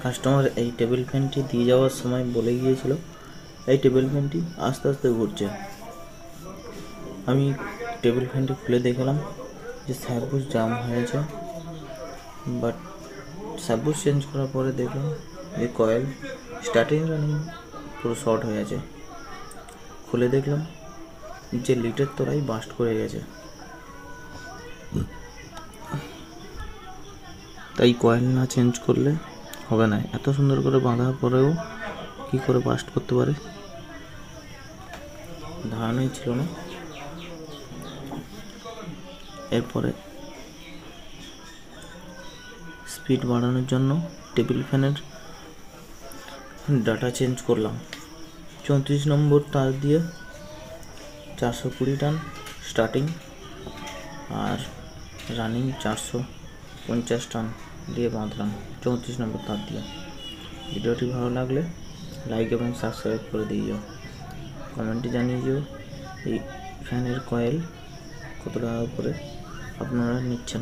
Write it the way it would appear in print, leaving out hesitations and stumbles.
Customer এই table ফ্যানটি দিয়ে যাওয়ার সময় বলে গিয়েছিল এই টেবিল ফ্যানটি আস্তে আস্তে ঘুরছে। আমি টেবিল ফ্যানটি খুলে দেখলাম যে সার্ভিস জাম হয়েছে, বাট সার্ভিস চেঞ্জ করার পরে দেখলাম এই কয়েল স্টার্টিং রানিং পুরো শর্ট হয়ে আছে। খুলে দেখলাম যে লিটের তলায় বাস্ট করে গেছে। তাই কয়েল না চেঞ্জ করলে হবে না। এত সুন্দর করে বাঁধার পরেও কি করে বাস্ট করতে পারে ধারণাই ছিল না। এরপরে স্পিড বাড়ানোর জন্য টেবিল ফ্যানের ডাটা চেঞ্জ করলাম। 34 নম্বর তার দিয়ে 420 টান স্টার্টিং আর রানিং 450 টান দিয়ে বাঁধলাম 34 নম্বর তার দিয়ে। ভিডিওটি ভালো লাগলে লাইক এবং সাবস্ক্রাইব করে দিও। কমেন্টে জানিয়ে দিও এই ফ্যানের কয়েল কত টাকা করে আপনারা নিচ্ছেন।